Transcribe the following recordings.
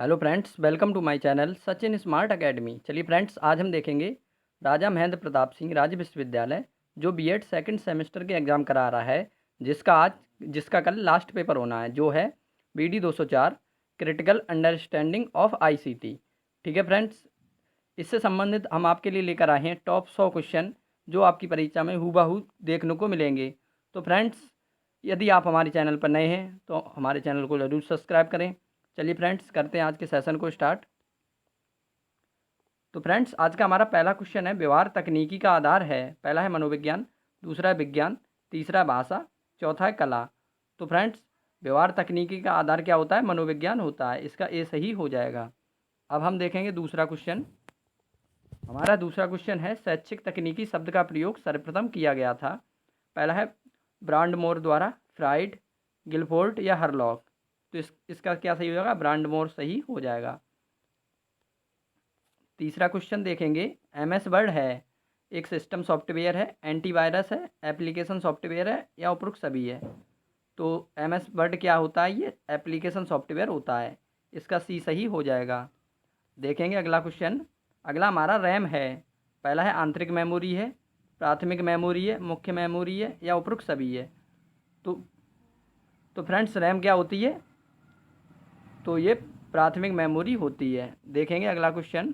Hello friends, welcome to my channel Sachin smart academy. चलिए friends, आज हम देखेंगे राजा महेंद्र प्रताप सिंह राज्य विश्वविद्यालय जो बीएड सेकंड सेमेस्टर के एग्ज़ाम करा रहा है, जिसका कल लास्ट पेपर होना है, जो है BD 204 critical understanding of ICT. ठीक है फ्रेंड्स, इससे संबंधित हम आपके लिए लेकर आए हैं टॉप 100 क्वेश्चन जो आपकी परीक्षा में हूबहू देखने को मिलेंगे। तो फ्रेंड्स, यदि आप हमारे चैनल पर नए हैं तो हमारे चैनल को ज़रूर सब्सक्राइब करें। चलिए फ्रेंड्स, करते हैं आज के सेशन को स्टार्ट। तो फ्रेंड्स, आज का हमारा पहला क्वेश्चन है, व्यवहार तकनीकी का आधार है। पहला है मनोविज्ञान, दूसरा है विज्ञान, तीसरा है भाषा, चौथा है कला। तो फ्रेंड्स, व्यवहार तकनीकी का आधार क्या होता है? मनोविज्ञान होता है। इसका ए सही हो जाएगा। अब हम देखेंगे दूसरा क्वेश्चन। हमारा दूसरा क्वेश्चन है, शैक्षिक तकनीकी शब्द का प्रयोग सर्वप्रथम किया गया था। पहला है ब्रांडमोर द्वारा, फ्राइड, गिलफोर्ड या हरलॉक। तो इसका क्या सही हो जाएगा? ब्रांडमोर सही हो जाएगा। तीसरा क्वेश्चन देखेंगे, MS वर्ड है एक सिस्टम सॉफ्टवेयर है, एंटीवायरस है, एप्लीकेशन सॉफ्टवेयर है या उपरोक्त सभी है। तो MS वर्ड क्या होता है? ये एप्लीकेशन सॉफ्टवेयर होता है। इसका सी सही हो जाएगा। देखेंगे अगला क्वेश्चन। अगला हमारा रैम है। पहला है आंतरिक मेमोरी है, प्राथमिक मेमोरी है, मुख्य मेमोरी है या उपरोक्त सभी है। तो फ्रेंड्स, रैम क्या होती है? तो ये प्राथमिक मेमोरी होती है। देखेंगे अगला क्वेश्चन।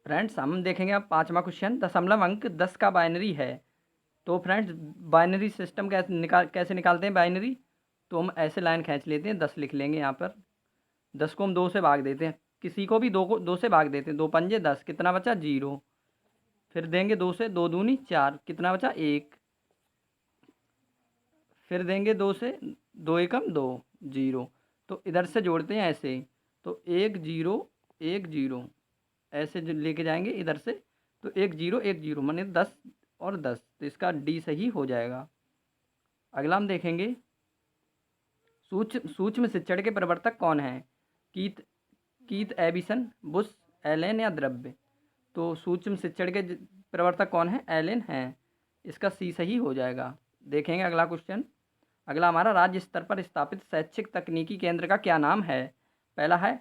फ्रेंड्स, हम देखेंगे अब पांचवा क्वेश्चन, दशमलव अंक 10 का बाइनरी है। तो फ्रेंड्स, बाइनरी सिस्टम कैसे निकालते हैं बाइनरी? तो हम ऐसे लाइन खींच लेते हैं, 10 लिख लेंगे यहाँ पर। 10 को हम 2 से भाग देते हैं, किसी को भी 2 से भाग देते हैं। 2 पंजे 10, कितना बचा? 0। फिर देंगे 2 से, 2 दूनी 4, कितना बचा? 1। फिर देंगे 2 से, 2 एकम 2, 0। तो इधर से जोड़ते हैं ऐसे, तो 1 0 1 0, ऐसे जो लेके जाएंगे इधर से, तो 1 0 1 0 माने 10 और 10। तो इसका डी सही हो जाएगा। अगला हम देखेंगे, सूक्ष्म शिक्षण के प्रवर्तक कौन है? कीथ कीथ एबिसन, बुश, एलेन या द्रव्य। तो सूक्ष्म शिक्षण के प्रवर्तक कौन है? एलेन हैं। इसका सी सही हो जाएगा। देखेंगे अगला क्वेश्चन। अगला हमारा, राज्य स्तर पर स्थापित शैक्षिक तकनीकी केंद्र का क्या नाम है? पहला है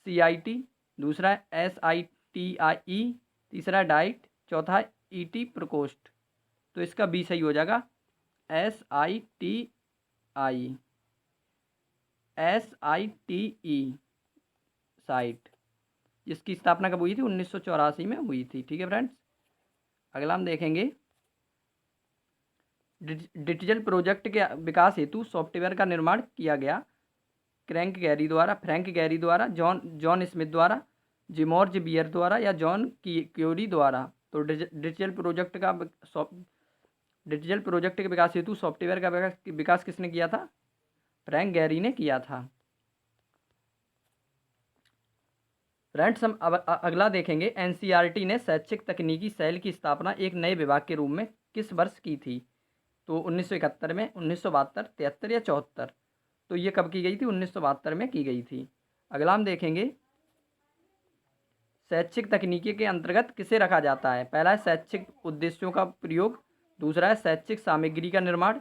CIT, दूसरा है SITIE, तीसरा है डाइट, चौथा है ET प्रकोष्ठ। तो इसका बी सही हो जाएगा। SITE site. इसकी स्थापना कब हुई थी? 1984 में हुई थी। ठीक है फ्रेंड्स, अगला हम देखेंगे, डिजिटल प्रोजेक्ट के विकास हेतु सॉफ्टवेयर का निर्माण किया गया। फ्रैंक गैरी द्वारा, जॉन स्मिथ द्वारा, जिमॉर्ज बियर द्वारा या जॉन क्योरी द्वारा। तो डिजिटल प्रोजेक्ट के विकास हेतु सॉफ्टवेयर का विकास किसने किया था? फ्रैंक गैरी ने किया था। फ्रेंड्स, हम अब अगला देखेंगे, NCERT ने शैक्षिक तकनीकी सेल की स्थापना एक नए विभाग के रूप में किस वर्ष की थी? तो 1971 में, 1972, 73 या 74। तो ये कब की गई थी? 1972 में की गई थी। अगला हम देखेंगे, शैक्षिक तकनीकी के अंतर्गत किसे रखा जाता है? पहला है शैक्षिक उद्देश्यों का प्रयोग, दूसरा है शैक्षिक सामग्री का निर्माण,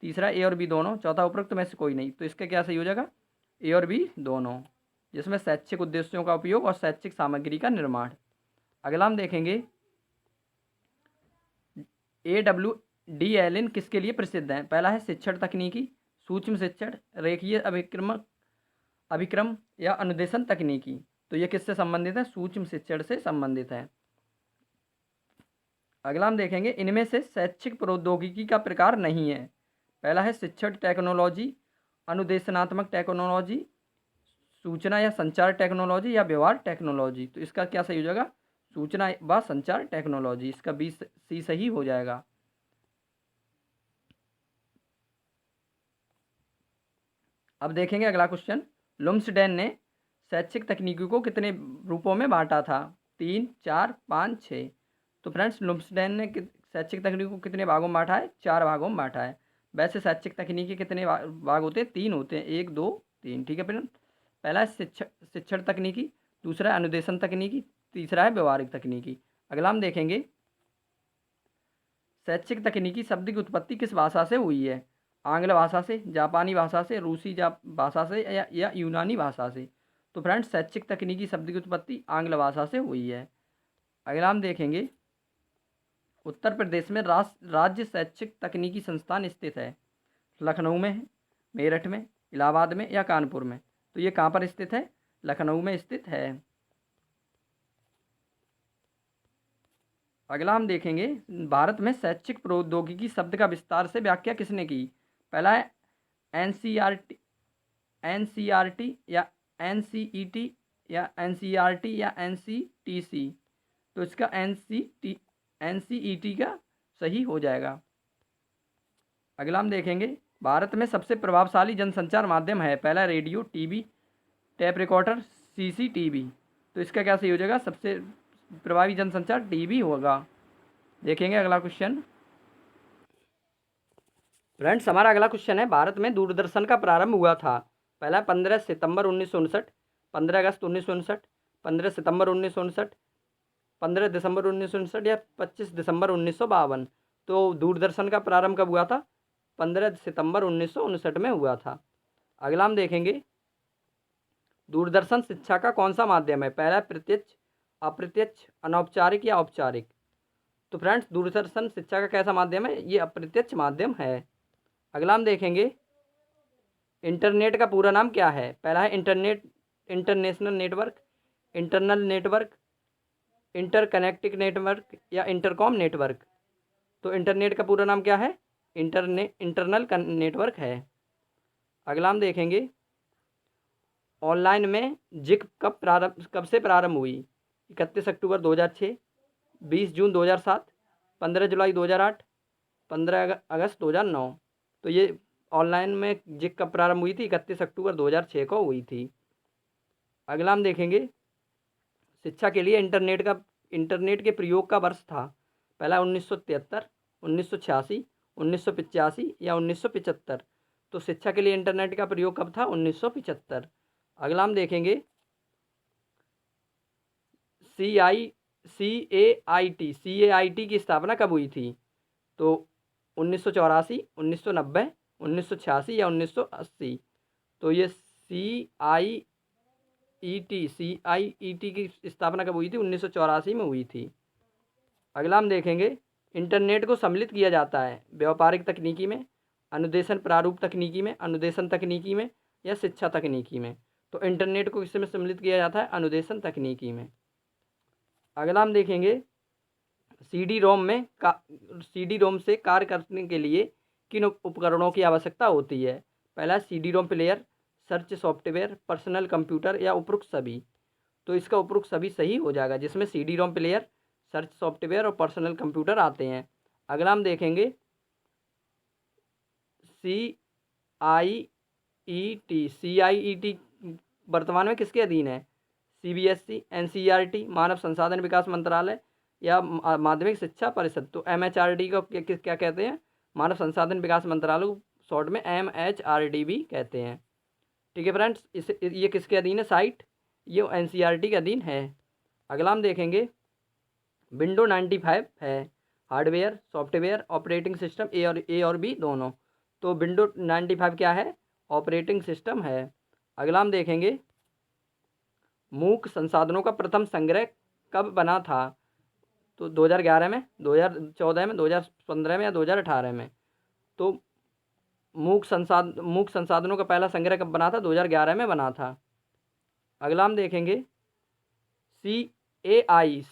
तीसरा ए और बी दोनों, चौथा उपरोक्त में से कोई नहीं। तो इसका क्या सही हो जाएगा? ए और बी दोनों, जिसमें शैक्षिक उद्देश्यों का उपयोग और शैक्षिक सामग्री का निर्माण। अगला हम देखेंगे, AWDLN किसके लिए प्रसिद्ध है? पहला है शिक्षण तकनीकी, सूक्ष्म शिक्षण, रेखीय अभिक्रम या अनुदेशन तकनीकी। तो ये किससे संबंधित है? सूक्ष्म शिक्षण से संबंधित है। अगला हम देखेंगे, इनमें से शैक्षिक प्रौद्योगिकी का प्रकार नहीं है। पहला है शिक्षण टेक्नोलॉजी, अनुदेशनात्मक टेक्नोलॉजी, सूचना या संचार टेक्नोलॉजी या व्यवहार टेक्नोलॉजी। तो इसका क्या सही हो जाएगा? सूचना व संचार टेक्नोलॉजी। इसका बी सी सही हो जाएगा। अब देखेंगे अगला क्वेश्चन, लुम्सडेन ने शैक्षिक तकनीकों को कितने रूपों में बांटा था? 3, 4, 5, 6। तो फ्रेंड्स, लुम्सडेन ने शैक्षिक तकनीकों को कितने भागों में बांटा है? 4 भागों में बांटा है। वैसे शैक्षिक तकनीकी कितने भाग होते हैं? 3 होते हैं, 1 2 3। ठीक है फ्रेंड, पहला है शिक्षण तकनीकी, दूसरा है अनुदेशन तकनीकी, तीसरा है व्यवहारिक तकनीकी। अगला हम देखेंगे, शैक्षिक तकनीकी शब्द की उत्पत्ति किस भाषा से हुई है? आंग्ल भाषा से, जापानी भाषा से, रूसी भाषा से या यूनानी भाषा से। तो फ्रेंड्स शैक्षिक तकनीकी शब्द की उत्पत्ति आंग्ल भाषा से हुई है। अगला हम देखेंगे उत्तर प्रदेश में राज्य शैक्षिक तकनीकी संस्थान स्थित है। लखनऊ में है, मेरठ में, इलाहाबाद में या कानपुर में। तो ये कहाँ पर स्थित है? लखनऊ में स्थित है। अगला हम देखेंगे भारत में शैक्षिक प्रौद्योगिकी शब्द का विस्तार से व्याख्या किसने की? पहला है एनसीईआरटी या एनसीईटी या एनसीईआरटी या एनसीटीसी। तो इसका एनसीईटी का सही हो जाएगा। अगला हम देखेंगे भारत में सबसे प्रभावशाली जनसंचार माध्यम है। पहला radio, TV, tap recorder, CCTV. तो इसका क्या सही हो जाएगा? सबसे प्रभावी जनसंचार टीवी होगा। देखेंगे अगला क्वेश्चन। फ्रेंड्स हमारा अगला क्वेश्चन है भारत में दूरदर्शन का प्रारंभ हुआ था। पहला 15 सितंबर 1959, 15 अगस्त 1959, 15 सितंबर 1959, 15 दिसंबर 1959 या 25 दिसंबर 1952। तो दूरदर्शन का प्रारंभ कब हुआ था? 15 सितंबर 1959 में हुआ था। अगला हम देखेंगे दूरदर्शन शिक्षा का कौन सा माध्यम है? पहला प्रत्यक्ष, अप्रत्यक्ष, अनौपचारिक या औपचारिक। तो फ्रेंड्स दूरदर्शन शिक्षा का कैसा माध्यम है? ये अप्रत्यक्ष माध्यम है। अगला हम देखेंगे इंटरनेट का पूरा नाम क्या है? पहला है internet, international network, internal network, interconnecting network या इंटरकॉम नेटवर्क। तो इंटरनेट का पूरा नाम क्या है? इंटरनल नेटवर्क है। अगला हम देखेंगे ऑनलाइन में जिक कब से प्रारंभ हुई? 31 अक्टूबर 2006, 20 जून 2007, 15 जुलाई 2008, 15 अगस्त 2009। तो ये ऑनलाइन में जिक कब प्रारंभ हुई थी? 31 अक्टूबर 2006 को हुई थी। अगला हम देखेंगे शिक्षा के लिए इंटरनेट के प्रयोग का वर्ष था। पहला 1973, 1986, 1985 या 1975। तो शिक्षा के लिए इंटरनेट का प्रयोग कब था? 1975। अगला हम देखेंगे CAIT की स्थापना कब हुई थी? तो 1984, 1990, 1986 या 1980। तो ये CIET की स्थापना कब हुई थी? 1984 में हुई थी। अगला हम देखेंगे इंटरनेट को सम्मिलित किया जाता है व्यापारिक तकनीकी में, अनुदेशन प्रारूप तकनीकी में, अनुदेशन तकनीकी में या शिक्षा तकनीकी में। तो इंटरनेट को किसमें सम्मिलित किया जाता है? अनुदेशन तकनीकी में। अगला हम देखेंगे सीडी रोम से कार्य करने के लिए किन उपकरणों की आवश्यकता होती है? पहला CD ROM player, search software, personal computer या उपरोक्त सभी। तो इसका उपरोक्त सभी सही हो जाएगा, जिसमें CD ROM player, search software और पर्सनल कंप्यूटर आते हैं। अगला हम देखेंगे CIET वर्तमान में किसके अधीन है? CBSE, NCERT, मानव संसाधन विकास मंत्रालय या माध्यमिक शिक्षा परिषद। तो MHRD को क्या कहते हैं? मानव संसाधन विकास मंत्रालय को शॉर्ट में MHRD भी कहते हैं। ठीक है फ्रेंड्स, ये किसके अधीन है? साइट ये NCERT के अधीन है। अगला हम देखेंगे विंडो 95 है हार्डवेयर, सॉफ्टवेयर, ऑपरेटिंग सिस्टम ए और बी दोनों। तो विंडो 95 क्या है? ऑपरेटिंग सिस्टम है। अगला हम देखेंगे मूक संसाधनों का प्रथम संग्रह कब बना था? तो 2011 में, 2014 में, 2015 में या 2018 में। तो मूक संसाधनों का पहला संग्रह कब बना था? 2011 में बना था। अगला हम देखेंगे CAI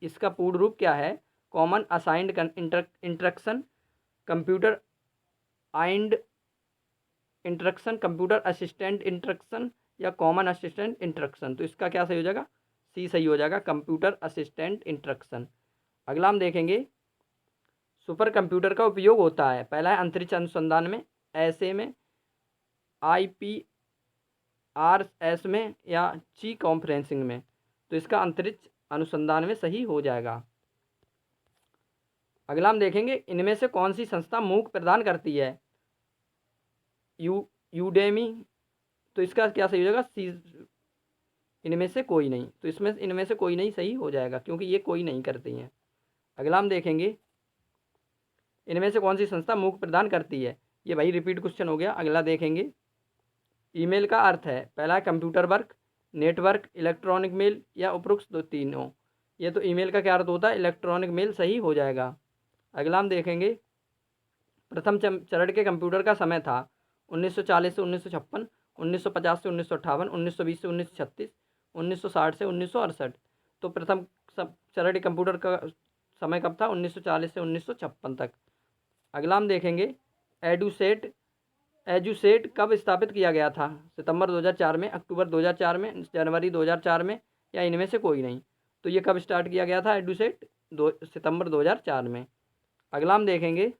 इसका पूर्ण रूप क्या है? Common assigned instruction computer aided instruction, computer assistant instruction या कॉमन असिस्टेंट इंस्ट्रक्शन। तो इसका क्या सही हो जाएगा? सी सही हो जाएगा, कंप्यूटर असिस्टेंट इंस्ट्रक्शन। अगला हम देखेंगे सुपर कंप्यूटर का उपयोग होता है। पहला है अंतरिक्ष अनुसंधान में, ऐसे में, IPRS में या ची कॉन्फ्रेंसिंग में। तो इसका अंतरिक्ष अनुसंधान में सही हो जाएगा। अगला हम देखेंगे इनमें से कौन सी संस्था मूक प्रदान करती है? यूडेमी। तो इसका क्या सही हो जाएगा? इनमें से कोई नहीं। तो इनमें से कोई नहीं सही हो जाएगा, क्योंकि ये कोई नहीं करती हैं। अगला हम देखेंगे इनमें से कौन सी संस्था मूक प्रदान करती है? ये भाई रिपीट क्वेश्चन हो गया। अगला देखेंगे, ईमेल का अर्थ है, पहला है computer work, network, electronic mail या उपरोक्त दो तीनों। ये तो ईमेल का क्या अर्थ होता है? इलेक्ट्रॉनिक मेल सही हो जाएगा। अगला हम देखेंगे, प्रथम चरण के कंप्यूटर का समय था 1940 से 1956, 1950 से 1958, 1920 से 1936, 1960 से 1968। तो प्रथम चरण के कंप्यूटर का समय कब था? 1940 से 1956 तक। अगला हम देखेंगे, एजुसेट कब स्थापित किया गया था? सितंबर 2004 में, अक्टूबर 2004 में, जनवरी 2004 में या इनमें से कोई नहीं। तो ये कब स्टार्ट किया गया था एडुसेट? सितंबर 2004 में। अगला हम देखेंगे,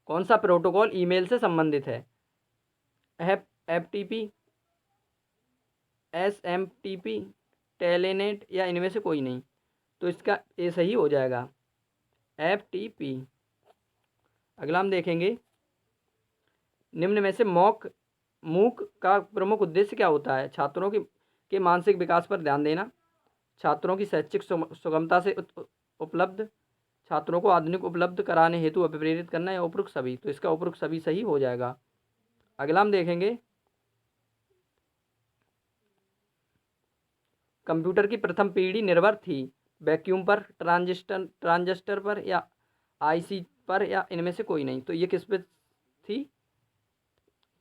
कौन सा प्रोटोकॉल ईमेल से संबंधित है? FTP, SMTP, टेलेनेट या इनमें से कोई नहीं। तो इसका ए सही हो जाएगा, FTP। अगला हम देखेंगे, निम्न में से मूक का प्रमुख उद्देश्य क्या होता है? छात्रों के मानसिक विकास पर ध्यान देना, छात्रों की शैक्षिक सुगमता से उपलब्ध, छात्रों को आधुनिक उपलब्ध कराने हेतु अभिप्रेरित करना या उपरोक्त सभी। तो इसका उपरोक्त सभी सही हो जाएगा। अगला हम देखेंगे, कंप्यूटर की प्रथम पीढ़ी निर्भर थी वैक्यूम पर, ट्रांजिस्टर पर या IC पर या इनमें से कोई नहीं। तो ये किस पे थी?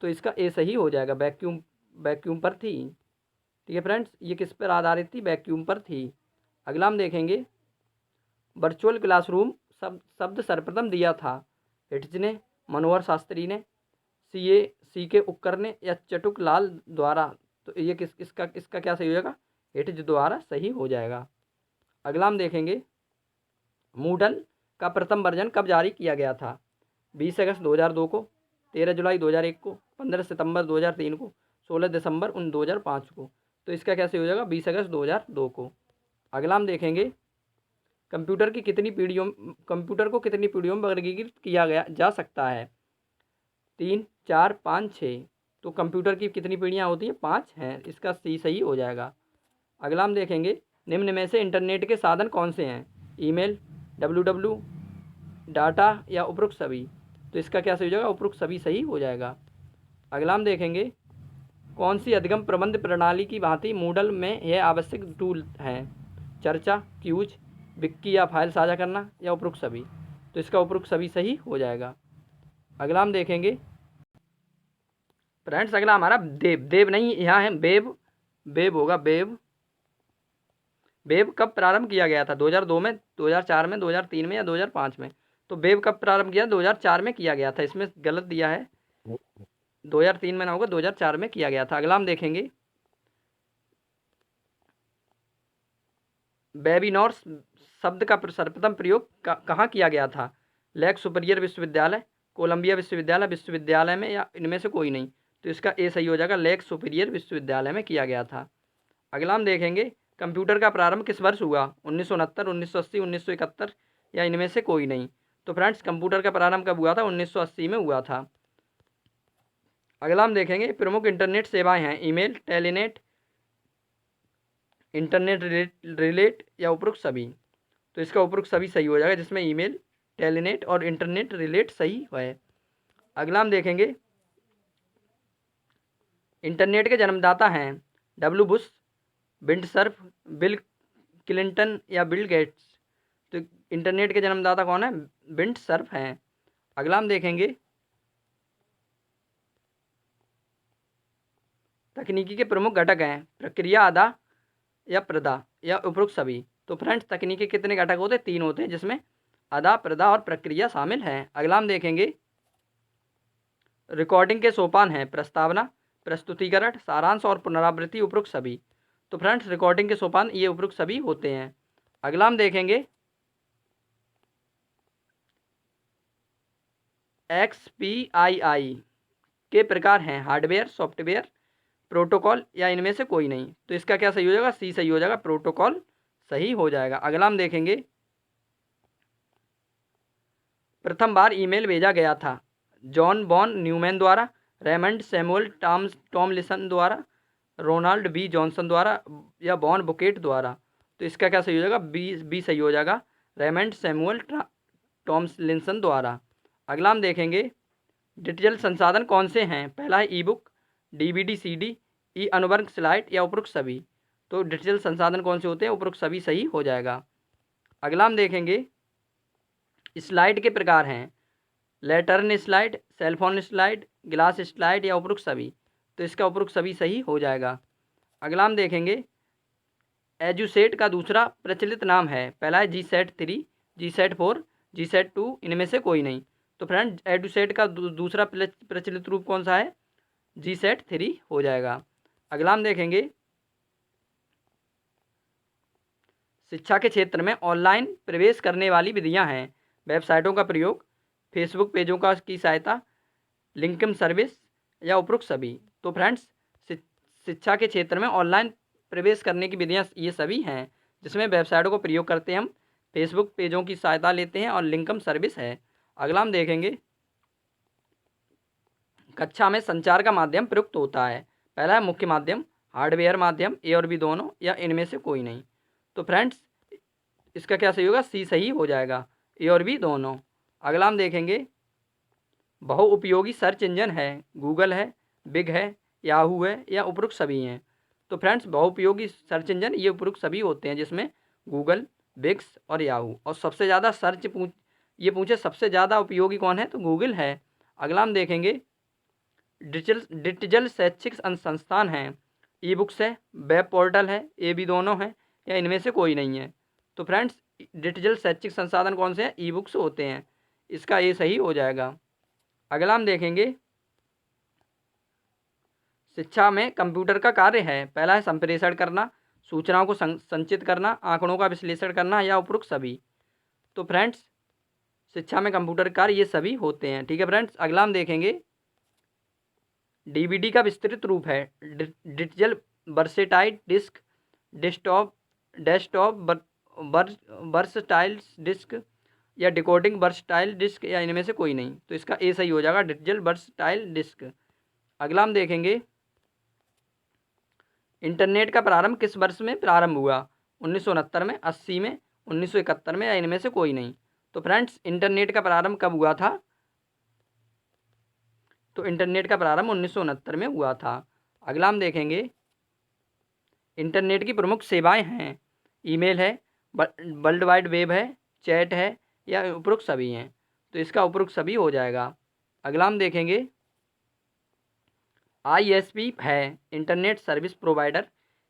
तो इसका ए सही हो जाएगा, वैक्यूम पर थी। ठीक है फ्रेंड्स, ये किस पर आधारित थी? वैक्यूम पर थी। अगला हम देखेंगे, वर्चुअल क्लासरूम शब्द सर्वप्रथम दिया था हिटज ने, मनोहर शास्त्री ने, CK उक्कर ने या चटुक लाल द्वारा। तो ये इसका क्या सही हो जाएगा? हिटज द्वारा सही हो जाएगा। अगला हम देखेंगे, मूडल का प्रथम वर्जन कब जारी किया गया था? 20 अगस्त 2002 को, 13 जुलाई 2001 को, 15 सितंबर 2003 को, 16 दिसंबर 2005 को। तो इसका कैसे हो जाएगा? 20 अगस्त 2002 को। अगला हम देखेंगे, कंप्यूटर को कितनी पीढ़ियों में वर्गीकृत किया जा सकता है? 3, 4, 5, 6। तो कंप्यूटर की कितनी पीढ़ियाँ होती हैं? 5 हैं। इसका सी सही हो जाएगा। अगला हम देखेंगे, निम्न में से इंटरनेट के साधन कौन से हैं? ईमेल, WWW, डाटा या उपरोक्त सभी। तो इसका क्या सही हो जाएगा? उपरोक्त सभी सही हो जाएगा। अगला हम देखेंगे, कौन सी अधिगम प्रबंध प्रणाली की भांति मूडल में यह आवश्यक टूल है? चर्चा, क्यूज, विक्की या फाइल साझा करना या उपरोक्त सभी। तो इसका उपरोक्त सभी सही हो जाएगा। अगला हम देखेंगे फ्रेंड्स, अगला हमारा देव नहीं, यहाँ है वेब होगा। वेब कब प्रारंभ किया गया था? 2002 में, 2004 में, 2003 में या 2005 में। तो वेब कब प्रारंभ किया? 2004 में किया गया था। इसमें गलत दिया है, 2003 में ना होगा, 2004 में किया गया था। अगला हम देखेंगे, वेबिनार्स शब्द का सर्वप्रथम प्रयोग कहाँ किया गया था? लेक सुपीरियर विश्वविद्यालय, कोलंबिया विश्वविद्यालय में या इनमें से कोई नहीं। तो इसका ए सही हो जाएगा, लेक सुपीरियर विश्वविद्यालय में किया गया था। अगला हम देखेंगे, कंप्यूटर का प्रारंभ किस वर्ष हुआ? 1969, 1980, 1971 या इनमें से कोई नहीं। तो फ्रेंड्स, कंप्यूटर का प्रारंभ कब हुआ था? 1980 में हुआ था। अगला हम देखेंगे, प्रमुख इंटरनेट सेवाएं हैं ईमेल, टेलीनेट, इंटरनेट रिलेट या उपरोक्त सभी। तो इसका उपरोक्त सभी सही हो जाएगा, जिसमें ईमेल, टेलीनेट और इंटरनेट रिलेट सही है। अगला हम देखेंगे, इंटरनेट के जन्मदाता हैं W Bush, Windsurf, bill Clinton या बिल गेट्स। तो इंटरनेट के जन्मदाता कौन है? विंडसर्फ हैं। अगला हम देखेंगे, तकनीकी के प्रमुख घटक हैं प्रक्रिया, आधा या प्रदा या उपरोक्त सभी। तो फ्रेंड्स, तकनीकी कितने घटक होते हैं? 3 होते हैं, जिसमें आधा, प्रदा और प्रक्रिया शामिल हैं। अगला हम देखेंगे, रिकॉर्डिंग के सोपान हैं प्रस्तावना, प्रस्तुतिकरण, सारांश और पुनरावृत्ति, उपरोक्त सभी। तो फ्रेंड्स, रिकॉर्डिंग के सोपान ये उपरोक्त सभी होते हैं। अगला हम देखेंगे, XPII के प्रकार हैं हार्डवेयर, सॉफ्टवेयर, प्रोटोकॉल या इनमें से कोई नहीं। तो इसका क्या सही हो जाएगा? सी सही हो जाएगा, प्रोटोकॉल सही हो जाएगा। अगला हम देखेंगे, प्रथम बार ईमेल भेजा गया था जॉन बॉन न्यूमैन द्वारा, रेमंड सैमुअल टॉमलिसन द्वारा, रोनाल्ड बी जॉनसन द्वारा या बॉन बुकेट द्वारा। तो इसका क्या सही हो जाएगा? बी सही हो जाएगा, रेमंड सैमुअल टॉमलिंसन द्वारा। अगला हम देखेंगे डिजिटल संसाधन कौन से हैं। पहला है ई बुक, DVD, CD, ई अनुवर्ग स्लाइड या उपरोक्त सभी। तो डिजिटल संसाधन कौन से होते हैं, उपरोक्त सभी सही हो जाएगा। अगला हम देखेंगे स्लाइड के प्रकार हैं lantern slide, cellophane slide, glass slide या उपरोक्त सभी। तो इसका उपरोक्त सभी सही हो जाएगा। अगला हम देखेंगे एजुसेट का दूसरा प्रचलित नाम है। पहला है GSET 3, GSET 4, GSET 2, इनमें से कोई नहीं। तो फ्रेंड एजुसेट का दूसरा प्रचलित रूप कौन सा है, GSET 3 हो जाएगा। अगला हम देखेंगे शिक्षा के क्षेत्र में ऑनलाइन प्रवेश करने वाली विधियां हैं। वेबसाइटों का प्रयोग, फेसबुक पेजों का की सहायता, लिंक्डइन सर्विस या उपरोक्त सभी। तो फ्रेंड्स शिक्षा के क्षेत्र में ऑनलाइन प्रवेश करने की विधियां ये सभी हैं, जिसमें वेबसाइटों का प्रयोग करते हैं हम, फेसबुक पेजों की सहायता लेते हैं और लिंक्डइन सर्विस है। अगला हम देखेंगे कक्षा में संचार का माध्यम प्रयुक्त होता है। पहला है मुख्य माध्यम, हार्डवेयर माध्यम, ए और बी दोनों या इनमें से कोई नहीं। तो फ्रेंड्स इसका क्या सही होगा, सी सही हो जाएगा, ए और बी दोनों। अगला हम देखेंगे बहुउपयोगी सर्च इंजन है। गूगल है, बिग है, याहू है या उपरोक्त सभी हैं। तो फ्रेंड्स बहुउपयोगी सर्च इंजन ये उपरोक्त सभी होते हैं, जिसमें गूगल, बिग्स और याहू। और सबसे ज़्यादा ये पूछे सबसे ज़्यादा उपयोगी कौन है, तो गूगल है। अगला हम देखेंगे डिजिटल शैक्षिक संस्थान हैं। ई बुक्स है, वेब पोर्टल है, ए बी दोनों हैं या इनमें से कोई नहीं है। तो फ्रेंड्स डिजिटल शैक्षिक संसाधन कौन से हैं, ई बुक्स होते हैं। इसका ए सही हो जाएगा। अगला हम देखेंगे शिक्षा में कंप्यूटर का कार्य है। पहला है संप्रेषण करना, सूचनाओं को संचित करना, आंकड़ों का विश्लेषण करना या उपरोक्त सभी। तो फ्रेंड्स शिक्षा में कंप्यूटर कार्य ये सभी होते हैं। ठीक है फ्रेंड्स। अगला हम देखेंगे DVD का विस्तृत रूप है digital versatile disc, desktop versatile disc या डिकोडिंग वर्सटाइल डिस्क या इनमें से कोई नहीं। तो इसका ए सही हो जाएगा, डिजिटल वर्सटाइल डिस्क। अगला हम देखेंगे इंटरनेट का प्रारंभ किस वर्ष में प्रारंभ हुआ। 1969 में, 80 में, 1971 में या इनमें से कोई नहीं। तो फ्रेंड्स इंटरनेट का प्रारंभ कब हुआ था, तो इंटरनेट का प्रारंभ 1969 में हुआ था। अगला हम देखेंगे इंटरनेट की प्रमुख सेवाएं हैं। ईमेल है, वर्ल्ड वाइड वेब है, चैट है या उपरोक्त सभी हैं। तो इसका उपरोक्त सभी हो जाएगा। अगला हम देखेंगे ISP है internet service provider,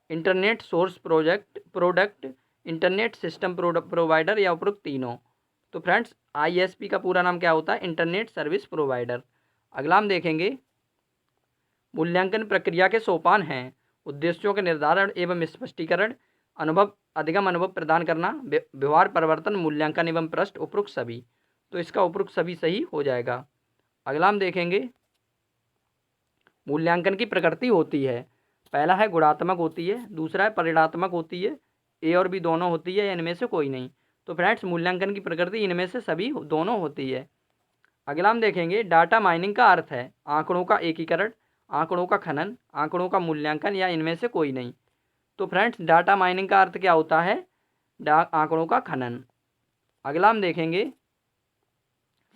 internet source product, internet system provider या उपरोक्त तीनों। तो फ्रेंड्स ISP का पूरा नाम क्या होता है, इंटरनेट सर्विस प्रोवाइडर। अगला हम देखेंगे मूल्यांकन प्रक्रिया के सोपान हैं। उद्देश्यों के निर्धारण एवं स्पष्टीकरण, अधिगम अनुभव प्रदान करना, व्यवहार परिवर्तन, मूल्यांकन एवं प्रश्न, उपरोक्त सभी। तो इसका उपरोक्त सभी सही हो जाएगा। अगला हम देखेंगे मूल्यांकन की प्रकृति होती है। पहला है गुणात्मक होती है, दूसरा है परिणात्मक होती है, ए और बी दोनों होती है या इनमें से कोई नहीं। तो फ्रेंड्स मूल्यांकन की प्रकृति इनमें से सभी दोनों होती है। अगला हम देखेंगे डाटा माइनिंग का अर्थ है आंकड़ों का एकीकरण, आंकड़ों का खनन, आंकड़ों का मूल्यांकन या इनमें से कोई नहीं। तो फ्रेंड्स डाटा माइनिंग का अर्थ क्या होता है, आंकड़ों का खनन। अगला हम देखेंगे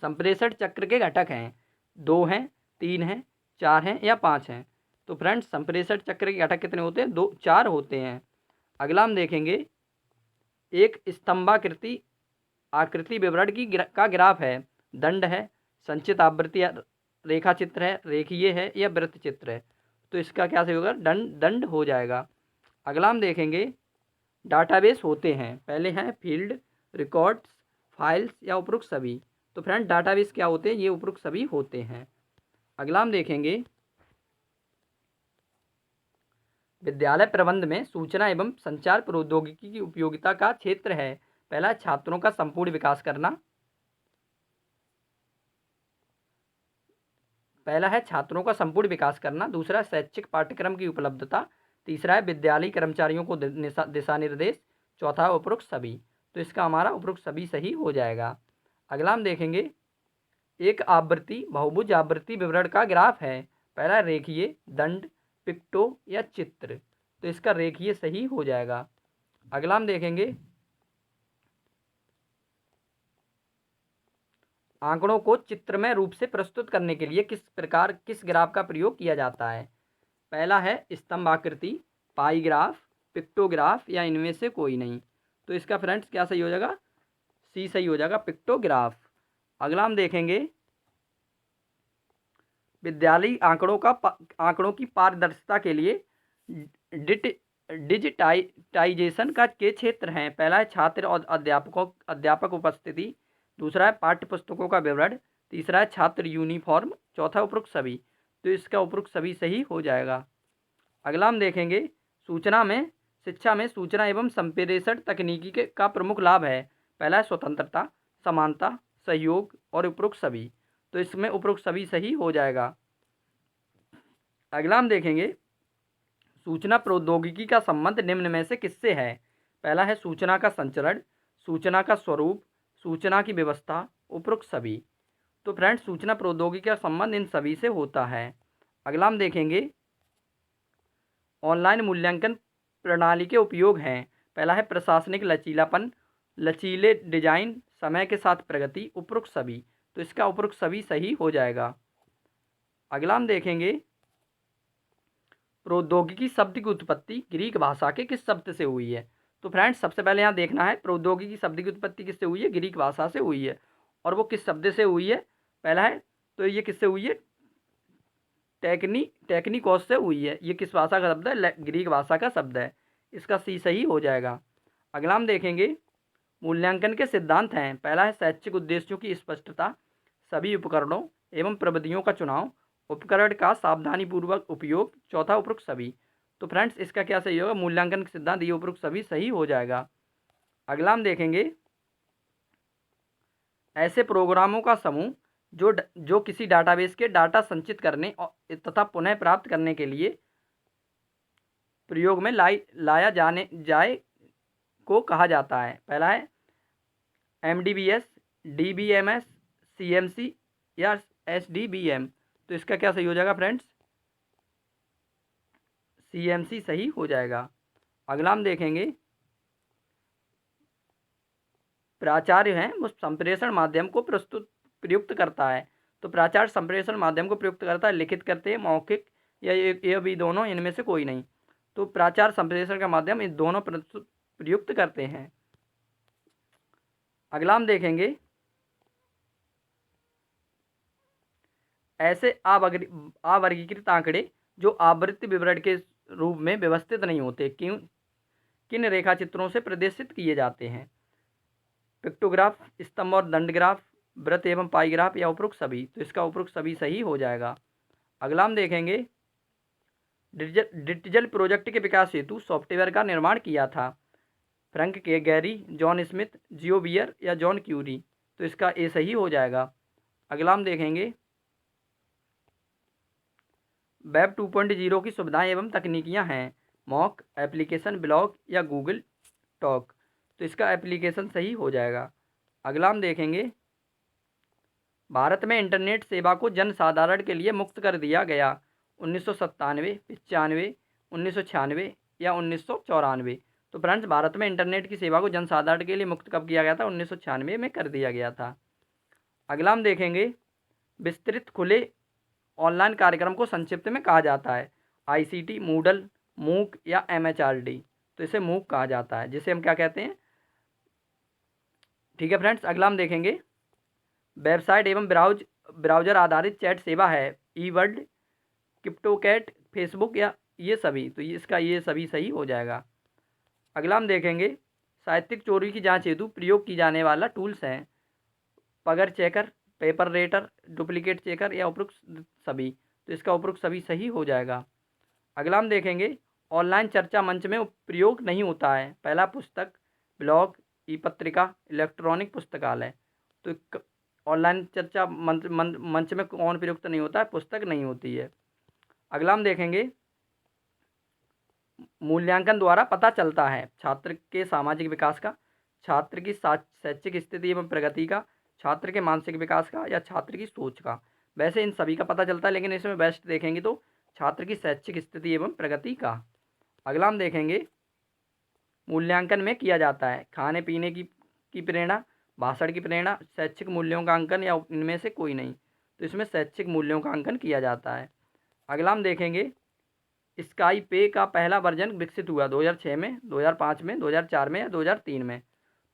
संप्रेषण चक्र के घटक हैं। 2 हैं, 3 हैं, 4 हैं या 5 हैं। तो फ्रेंड्स संप्रेषण चक्र के घटक कितने होते हैं, 2, 4 होते हैं। अगला हम देखेंगे एक स्तंभाकृति आकृति विवरण का ग्राफ है। दंड है, संचित आवृत्ति रेखा चित्र है, रेखीय है या वृत्त चित्र है। तो इसका क्या सही होगा, दंड हो जाएगा। अगला हम देखेंगे डाटाबेस होते हैं। पहले हैं फील्ड, रिकॉर्ड्स, फाइल्स या उपरोक्त सभी। तो फ्रेंड डाटाबेस क्या होते हैं, ये उपरोक्त सभी होते हैं। अगला हम देखेंगे विद्यालय प्रबंध में सूचना एवं संचार प्रौद्योगिकी की उपयोगिता का क्षेत्र है। पहला छात्रों का संपूर्ण विकास करना, पहला है छात्रों का संपूर्ण विकास करना, दूसरा शैक्षिक पाठ्यक्रम की उपलब्धता, तीसरा है विद्यालय कर्मचारियों को दिशा निर्देश, चौथा उपरोक्त सभी। तो इसका हमारा उपरोक्त सभी सही हो जाएगा। अगला हम देखेंगे एक आवृत्ति बहुभुज आवृत्ति विवरण का ग्राफ है। पहला रेखीय, दंड, पिक्टो या चित्र। तो इसका रेखीय सही हो जाएगा। अगला हम देखेंगे आंकड़ों को चित्रमय रूप से प्रस्तुत करने के लिए किस ग्राफ का प्रयोग किया जाता है? पहला है स्तंभाकृति, पाई ग्राफ, पिक्टोग्राफ या इनमें से कोई नहीं। तो इसका फ्रेंड्स क्या सही हो जाएगा? सी सही हो जाएगा, पिक्टोग्राफ। अगला हम देखेंगे विद्यालयी आंकड़ों की पारदर्शिता के लिए डिजिटाइजेशन के क्षेत्र हैं। पहला है छात्र और अध्यापक उपस्थिति, दूसरा है पाठ्य पुस्तकों का विवरण, तीसरा है छात्र यूनिफॉर्म, चौथा उपरोक्त सभी। तो इसका उपरोक्त सभी सही हो जाएगा। अगला हम देखेंगे शिक्षा में सूचना एवं संप्रेषण तकनीकी का प्रमुख लाभ है। पहला है स्वतंत्रता, समानता, सहयोग और उपरोक्त सभी। तो इसमें उपरोक्त सभी सही हो जाएगा। अगला हम देखेंगे सूचना प्रौद्योगिकी का संबंध निम्न में से किससे है? पहला है सूचना का संचरण, सूचना का स्वरूप, सूचना की व्यवस्था, उपरोक्त सभी। तो फ्रेंड्स सूचना प्रौद्योगिकी का संबंध इन सभी से होता है। अगला हम देखेंगे ऑनलाइन मूल्यांकन प्रणाली के उपयोग हैं। पहला है प्रशासनिक लचीलापन, लचीले डिजाइन, समय के साथ प्रगति, उपरोक्त सभी। तो इसका उपरोक्त सभी सही हो जाएगा। अगला हम देखेंगे प्रौद्योगिकी शब्द की उत्पत्ति ग्रीक भाषा के किस शब्द से हुई है? तो फ्रेंड्स सबसे पहले यहाँ देखना है प्रौद्योगिकी शब्द की उत्पत्ति किससे हुई है? ग्रीक भाषा से हुई है। और वो किस शब्द से हुई है? पहला है तो ये किससे हुई है? टेक्निकोस से हुई है। ये किस भाषा का शब्द है? ग्रीक भाषा का शब्द है। इसका सी सही हो जाएगा। अगला हम देखेंगे मूल्यांकन के सिद्धांत हैं। पहला है शैक्षिक उद्देश्यों की स्पष्टता, सभी उपकरणों एवं प्रविधियों का चुनाव, उपकरण का सावधानीपूर्वक उपयोग, चौथा उपरोक्त सभी। तो फ्रेंड्स इसका क्या सही होगा? मूल्यांकन के सिद्धांत ये उपरोक्त सभी सही हो जाएगा। अगला हम देखेंगे ऐसे प्रोग्रामों का समूह जो किसी डाटाबेस के डाटा संचित करने तथा पुनः प्राप्त करने के लिए प्रयोग में लाया जाए को कहा जाता है। पहला है MDBS, DBMS, CMC या SDBM। तो इसका क्या सही हो जाएगा फ्रेंड्स? CMC सही हो जाएगा। अगला हम देखेंगे प्राचार्य है वो संप्रेषण माध्यम को प्रयुक्त करता है। तो प्राचार्य संप्रेषण माध्यम को प्रयुक्त करता है, लिखित करते हैं, मौखिक या ये भी दोनों, इनमें से कोई नहीं। तो प्राचार्य संप्रेषण का माध्यम इन दोनों प्रयुक्त करते हैं। अगला हम देखेंगे ऐसे अवर्गीकृत आंकड़े जो आवृत्ति विवरण के रूप में व्यवस्थित नहीं होते किन रेखा चित्रों से प्रदर्शित किए जाते हैं? पिक्टोग्राफ, स्तंभ और दंड ग्राफ, वृत्त एवं पाई ग्राफ या उपरोक्त सभी। तो इसका उपरोक्त सभी सही हो जाएगा। अगला हम देखेंगे डिजिटल प्रोजेक्ट के विकास हेतु सॉफ्टवेयर का निर्माण किया था। फ्रैंक के गैरी, जॉन स्मिथ, जियो बियर या जॉन क्यूरी। तो इसका ए सही हो जाएगा। अगला हम देखेंगे वेब 2.0 की सुविधाएं एवं तकनीकियां हैं। मॉक, एप्लीकेशन, ब्लॉग या गूगल टॉक। तो इसका एप्लीकेशन सही हो जाएगा। अगला हम देखेंगे भारत में इंटरनेट सेवा को जन साधारण के लिए मुक्त कर दिया गया। 1997, 95, 1996 या 1994। तो फ्रेंड्स भारत में इंटरनेट की सेवा को जन साधारण के लिए मुक्त कब किया गया था? 1996 में कर दिया गया था। अगला हम देखेंगे विस्तृत खुले ऑनलाइन कार्यक्रम को संक्षिप्त में कहा जाता है। ICT, मूडल, मूक या MHRD। तो इसे मूक कहा जाता है, जिसे हम क्या कहते हैं? ठीक है फ्रेंड्स। अगला हम देखेंगे वेबसाइट एवं ब्राउजर आधारित चैट सेवा है। eWorld, क्रिप्टोकैट, फेसबुक या ये सभी। तो इसका ये सभी सही हो जाएगा। अगला हम देखेंगे साहित्यिक चोरी की जांच हेतु प्रयोग की जाने वाला टूल्स हैं। पगर checker, paper rater, duplicate checker या उपरोक्त सभी। तो इसका उपरोक्त सभी सही हो जाएगा। अगला हम देखेंगे ऑनलाइन चर्चा मंच में प्रयोग नहीं होता है। पहला पुस्तक, ब्लॉग, ई-पत्रिका, इलेक्ट्रॉनिक पुस्तकालय। तो ऑनलाइन चर्चा मंच में कौन प्रयुक्त नहीं होता है? पुस्तक नहीं होती है। अगला हम देखेंगे मूल्यांकन द्वारा पता चलता है छात्र के सामाजिक विकास का, छात्र की शैक्षिक स्थिति एवं प्रगति का, छात्र के मानसिक विकास का या छात्र की सोच का। वैसे इन सभी का पता चलता है, लेकिन इसमें बेस्ट देखेंगे तो छात्र की शैक्षिक स्थिति एवं प्रगति का। अगला हम देखेंगे मूल्यांकन में किया जाता है खाने पीने की प्रेरणा, भाषण की प्रेरणा, शैक्षिक मूल्यों का अंकन या इनमें से कोई नहीं। तो इसमें शैक्षिक मूल्यों का अंकन किया जाता है। अगला हम देखेंगे स्काई पे का पहला वर्जन विकसित हुआ 2006 में, 2005 में, 2004 में या 2003 में।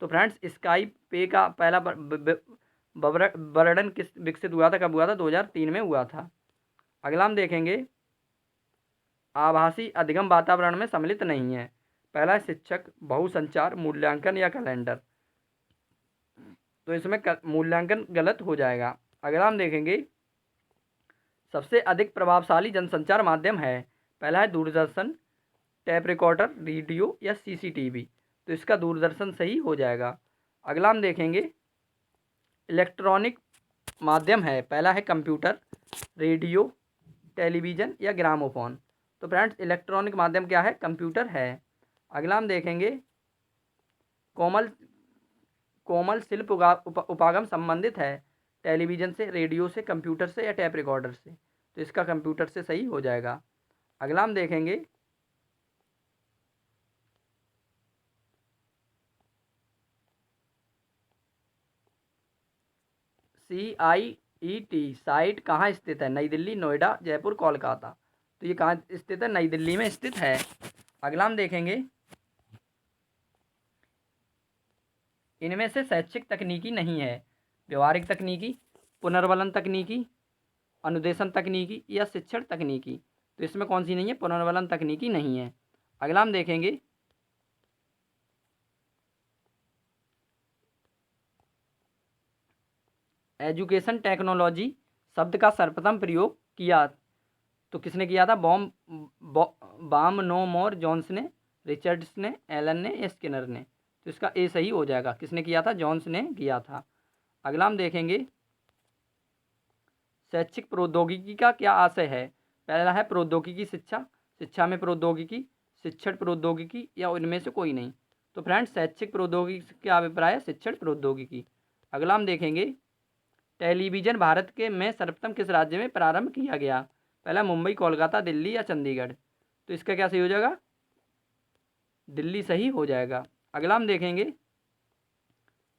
तो फ्रेंड्स स्काई पे का पहला वर्जन किस विकसित हुआ था, कब हुआ था? 2003 में हुआ था। अगला हम देखेंगे आभासी अधिगम वातावरण में सम्मिलित नहीं है। पहला है शिक्षक, बहुसंचार, मूल्यांकन या कैलेंडर। तो इसमें मूल्यांकन गलत हो जाएगा। अगला हम देखेंगे सबसे अधिक प्रभावशाली जनसंचार माध्यम है। पहला है दूरदर्शन, टैप रिकॉर्डर, रेडियो या सीसीटीवी। तो इसका दूरदर्शन सही हो जाएगा। अगला हम देखेंगे इलेक्ट्रॉनिक माध्यम है। पहला है कंप्यूटर, रेडियो, टेलीविज़न या ग्रामोफोन। तो फ्रेंड्स इलेक्ट्रॉनिक माध्यम क्या है? कंप्यूटर है। अगला हम देखेंगे कोमल कोमल शिल्प उपागम संबंधित है टेलीविज़न से, रेडियो से, कंप्यूटर से या टैप रिकॉर्डर से। तो इसका कंप्यूटर से सही हो जाएगा। अगला हम देखेंगे CIET साइट कहाँ स्थित है? नई दिल्ली, नोएडा, जयपुर, कोलकाता। तो ये कहाँ स्थित है? नई दिल्ली में स्थित है। अगला हम देखेंगे इनमें से शैक्षिक तकनीकी नहीं है। व्यवहारिक तकनीकी, पुनर्वलन तकनीकी, अनुदेशन तकनीकी या शिक्षण तकनीकी। तो इसमें कौन सी नहीं है? पुनर्वलन तकनीकी नहीं है। अगला हम देखेंगे एजुकेशन टेक्नोलॉजी शब्द का सर्वप्रथम प्रयोग किया तो किसने किया था? बामनोमोर जोन्स ने, रिचर्ड्स ने, एलन ने या स्किनर ने। तो इसका ए सही हो जाएगा। किसने किया था? जोन्स ने किया था। अगला हम देखेंगे शैक्षिक प्रौद्योगिकी का क्या आशय है? पहला है प्रौद्योगिकी शिक्षा, शिक्षा में प्रौद्योगिकी, शिक्षण प्रौद्योगिकी या इनमें से कोई नहीं। तो फ्रेंड्स शैक्षिक प्रौद्योगिकी से क्या अभिप्राय है? शिक्षण प्रौद्योगिकी। अगला हम देखेंगे टेलीविज़न भारत के में सर्वप्रथम किस राज्य में प्रारंभ किया गया? पहला मुंबई, कोलकाता, दिल्ली या चंडीगढ़। तो इसका क्या सही हो जाएगा? दिल्ली सही हो जाएगा। अगला हम देखेंगे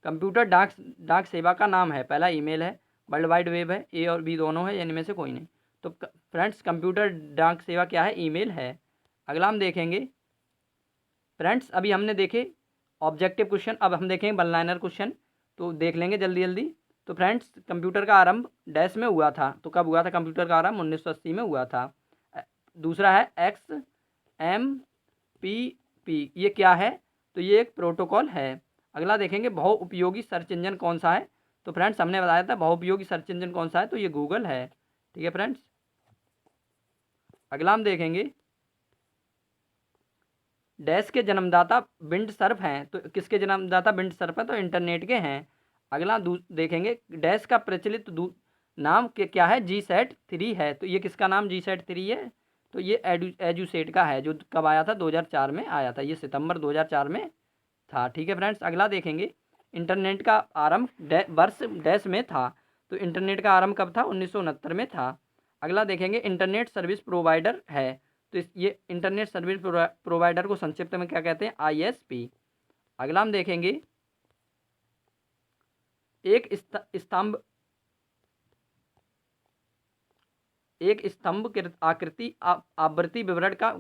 कंप्यूटर डाक सेवा का नाम है। पहला ईमेल है, वर्ल्ड वाइड वेब है, ए और बी दोनों है, इनमें से कोई नहीं। तो फ्रेंड्स कंप्यूटर डाक सेवा क्या है? ईमेल है। अगला हम देखेंगे फ्रेंड्स अभी हमने देखे ऑब्जेक्टिव क्वेश्चन, अब हम देखेंगे वन लाइनर क्वेश्चन। तो देख लेंगे जल्दी जल्दी। तो फ्रेंड्स कंप्यूटर का आरंभ डैश में हुआ था। तो कब हुआ था कंप्यूटर का आरंभ? 1980 में हुआ था। दूसरा है XMPP, ये क्या है? तो ये एक प्रोटोकॉल है। अगला देखेंगे बहुउपयोगी सर्च इंजन कौन सा है? तो फ्रेंड्स हमने बताया था बहुउपयोगी सर्च इंजन कौन सा है? तो ये गूगल है। ठीक है फ्रेंड्स। अगला हम देखेंगे डैश के जन्मदाता बिंड सर्फ हैं। तो किसके जन्मदाता बिंड सर्फ हैं? तो इंटरनेट के हैं। अगला देखेंगे डैश का प्रचलित नाम क्या है? GSAT-3 है। तो ये किसका नाम GSAT-3 है? तो ये एजुसेट का है, जो कब आया था? 2004 में आया था। ये सितंबर 2004 में था। ठीक है फ्रेंड्स। अगला देखेंगे इंटरनेट का आरंभ वर्ष डैश में था। तो इंटरनेट का आरंभ कब था? 1969 में था। अगला देखेंगे इंटरनेट सर्विस प्रोवाइडर है। तो ये इंटरनेट सर्विस प्रोवाइडर को संक्षिप्त में क्या कहते हैं? ISP। अगला हम देखेंगे एक स्तंभ आकृति आवृत्ति विवरण का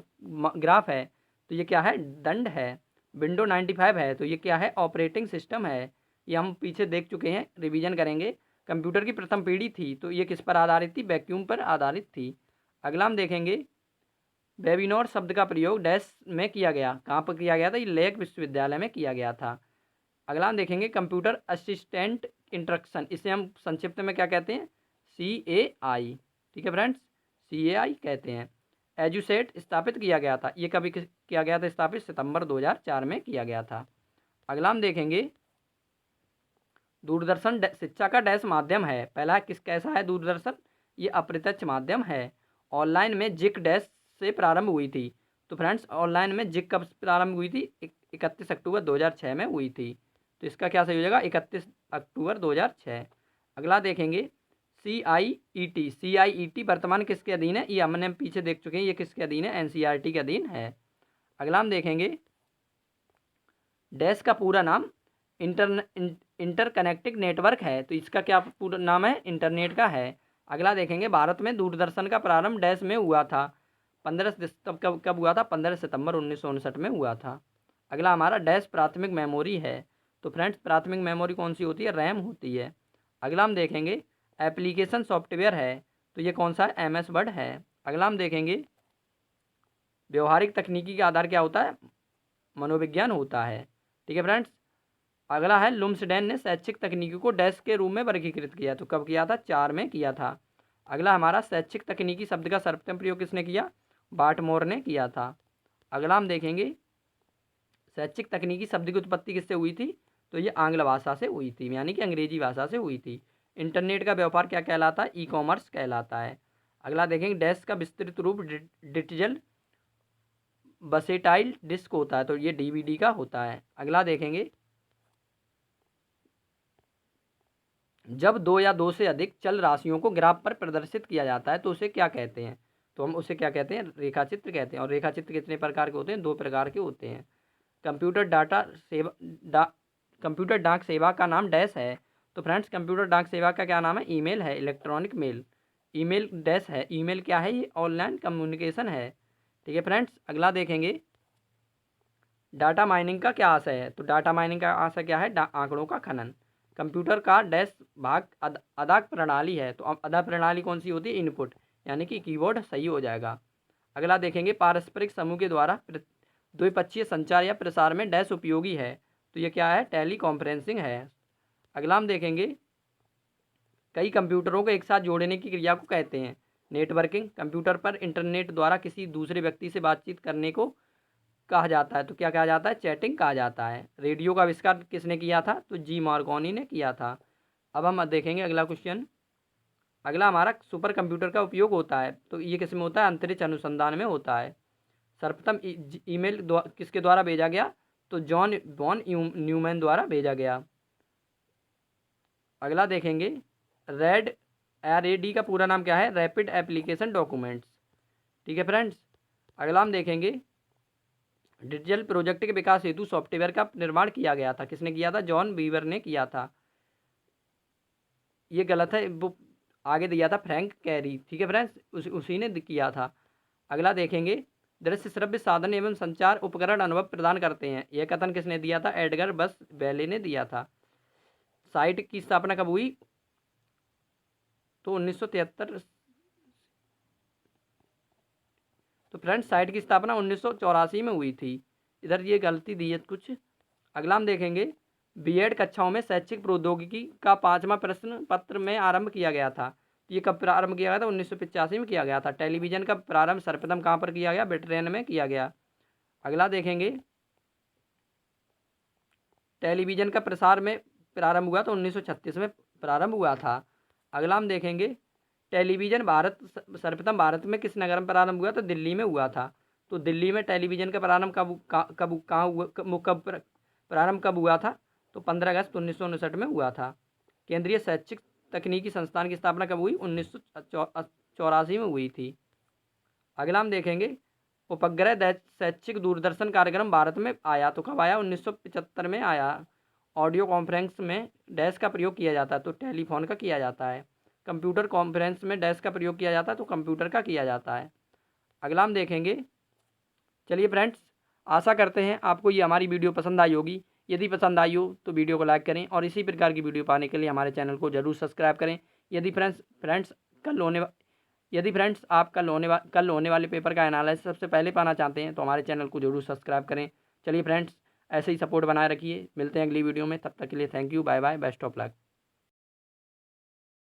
ग्राफ है। तो ये क्या है? दंड है। विंडो 95 है। तो ये क्या है? ऑपरेटिंग सिस्टम है। ये हम पीछे देख चुके हैं, रिवीजन करेंगे। कंप्यूटर की प्रथम पीढ़ी थी। तो ये किस पर आधारित थी? वैक्यूम पर आधारित थी। अगला हम देखेंगे वेबिनार शब्द का प्रयोग डैश में किया गया। कहाँ पर किया गया था? ये लेक विश्वविद्यालय में किया गया था। अगला हम देखेंगे कंप्यूटर असिस्टेंट इंस्ट्रक्शन, इसे हम संक्षिप्त में क्या कहते हैं? CAI। ठीक है फ्रेंड्स, CAI कहते हैं। एजुसेट स्थापित किया गया था। ये कभी किया गया था स्थापित? सितंबर 2004 में किया गया था। अगला हम देखेंगे दूरदर्शन शिक्षा का डैश माध्यम है। पहला कैसा है दूरदर्शन? ये अप्रत्यक्ष माध्यम है। ऑनलाइन में जिक डैश से प्रारंभ हुई थी। तो फ्रेंड्स ऑनलाइन में जिक कब प्रारंभ हुई थी? 31 अक्टूबर 2006 में हुई थी। तो इसका क्या सही हो जाएगा? 31 अक्टूबर 2006। अगला देखेंगे CIET वर्तमान किसके अधीन है? ये हमने पीछे देख चुके हैं। ये किसके अधीन है? NCERT के अधीन है। अगला हम देखेंगे डैश का पूरा नाम इंटरकनेक्टेड नेटवर्क है, तो इसका क्या पूरा नाम है, इंटरनेट का है। अगला देखेंगे, भारत में दूरदर्शन का प्रारंभ डैश में हुआ था। 15 कब हुआ था, 15 सितंबर 1959 में हुआ था। अगला हमारा डैश प्राथमिक मेमोरी है, तो फ्रेंड्स प्राथमिक मेमोरी कौन सी होती है, रैम होती है। अगला हम देखेंगे एप्लीकेशन सॉफ्टवेयर है, तो ये कौन सा है, MS वर्ड है। अगला हम देखेंगे व्यवहारिक तकनीकी का आधार क्या होता है, मनोविज्ञान होता है। ठीक है फ्रेंड्स। अगला है लुम्सडेन ने शैक्षिक तकनीकी को डैश के रूप में वर्गीकृत किया, तो कब किया था, 4 में किया था। अगला हमारा शैक्षिक तकनीकी शब्द का सर्वप्रथम प्रयोग किसने किया, बार्टमोर ने किया था। अगला हम देखेंगे शैक्षिक तकनीकी शब्द की उत्पत्ति किससे हुई थी, तो ये आंग्ल भाषा से हुई थी, यानी कि अंग्रेजी भाषा से हुई थी। इंटरनेट का व्यापार क्या कहलाता है, ई-कॉमर्स कहलाता है। अगला देखेंगे डैश का विस्तृत रूप डिजिटल बसेटाइल डिस्क होता है, तो ये DVD का होता है। अगला देखेंगे जब दो या दो से अधिक चल राशियों को ग्राफ पर प्रदर्शित किया जाता है तो उसे क्या कहते हैं, तो हम उसे क्या कहते हैं, रेखाचित्र कहते हैं। और रेखाचित्र कितने प्रकार के होते हैं, 2 प्रकार के होते हैं। कंप्यूटर डाटा सेवा कंप्यूटर डाक सेवा का नाम डैश है, तो फ्रेंड्स कंप्यूटर डाक सेवा का क्या नाम है, ईमेल है, इलेक्ट्रॉनिक मेल। ईमेल डैश है, ईमेल क्या है, ये ऑनलाइन कम्युनिकेशन है। ठीक है फ्रेंड्स। अगला देखेंगे डाटा माइनिंग का क्या आशय है, तो डाटा माइनिंग का आशय क्या है, आंकड़ों का खनन। कंप्यूटर का डैश भाग अदा प्रणाली है, तो अब अदा प्रणाली कौन सी होती है, इनपुट, यानी कि कीबोर्ड सही हो जाएगा। अगला देखेंगे पारस्परिक समूह के द्वारा द्विपक्षीय संचार या प्रसार में डैश उपयोगी है, तो ये क्या है, टेली कॉन्फ्रेंसिंग है। अगला हम देखेंगे कई कंप्यूटरों को एक साथ जोड़ने की क्रिया को कहते हैं नेटवर्किंग। कंप्यूटर पर इंटरनेट द्वारा किसी दूसरे व्यक्ति से बातचीत करने को कहा जाता है, तो क्या कहा जाता है, चैटिंग कहा जाता है। रेडियो का आविष्कार किसने किया था, तो जी मार्कोनी ने किया था। अब हम देखेंगे अगला क्वेश्चन। अगला हमारा सुपर कंप्यूटर का उपयोग होता है, तो ये किस में होता है, अंतरिक्ष अनुसंधान में होता है। सर्वप्रथम ईमेल किसके द्वारा भेजा गया, तो जॉन वॉन न्यूमैन द्वारा भेजा गया। अगला देखेंगे RAD का पूरा नाम क्या है, रैपिड एप्लीकेशन डॉक्यूमेंट्स। ठीक है फ्रेंड्स। अगला हम देखेंगे डिजिटल प्रोजेक्ट के विकास हेतु सॉफ्टवेयर का निर्माण किया गया था, किसने किया था, जॉन बीवर ने किया था। ये गलत है, वो आगे दिया था फ्रैंक कैरी। ठीक है फ्रेंड्स, उसी ने किया था। अगला देखेंगे दृश्य श्रव्य साधन एवं संचार उपकरण अनुभव प्रदान करते हैं, यह कथन किसने दिया था, एडगर बस बेले ने दिया था। साइट की स्थापना कब हुई, तो 1973। तो फ्रेंड्स साइट की स्थापना 1984 में हुई थी, इधर ये गलती दी है कुछ। अगला हम देखेंगे B.Ed कक्षाओं में शैक्षिक प्रौद्योगिकी का 5वां प्रश्न पत्र में आरंभ किया गया था, ये कब प्रारंभ किया गया था, 1985 में किया गया था। टेलीविज़न का प्रारंभ सर्वप्रथम कहाँ पर किया गया, ब्रिटेन में किया गया। अगला देखेंगे टेलीविज़न का प्रसार में प्रारंभ हुआ तो 1936 में प्रारंभ हुआ था। अगला हम देखेंगे टेलीविज़न सर्वप्रथम भारत में किस नगर में प्रारंभ हुआ, तो दिल्ली में हुआ था। तो दिल्ली में टेलीविज़न का प्रारंभ कब प्रारंभ कब हुआ था, तो 15 अगस्त 1959 में हुआ था। केंद्रीय शैक्षिक तकनीकी संस्थान की स्थापना कब हुई, 1984 में हुई थी। अगला हम देखेंगे उपग्रह शैक्षिक दूरदर्शन कार्यक्रम भारत में आया, तो कब आया, 1975 में आया। ऑडियो कॉन्फ्रेंस में डैश का प्रयोग किया जाता है, तो टेलीफोन का किया जाता है। कंप्यूटर कॉन्फ्रेंस में डैश का प्रयोग किया जाता है, तो कंप्यूटर का किया जाता है। अगला हम देखेंगे, चलिए फ्रेंड्स आशा करते हैं आपको ये हमारी वीडियो पसंद आई होगी। यदि पसंद आई हो तो वीडियो को लाइक करें और इसी प्रकार की वीडियो पाने के लिए हमारे चैनल को जरूर सब्सक्राइब करें। यदि फ्रेंड्स आप कल होने वाले पेपर का एनालिसिस सबसे पहले पाना चाहते हैं तो हमारे चैनल को जरूर सब्सक्राइब करें। चलिए फ्रेंड्स ऐसे ही सपोर्ट बनाए रखिए, मिलते हैं अगली वीडियो में, तब तक के लिए thank you, bye bye, best of luck.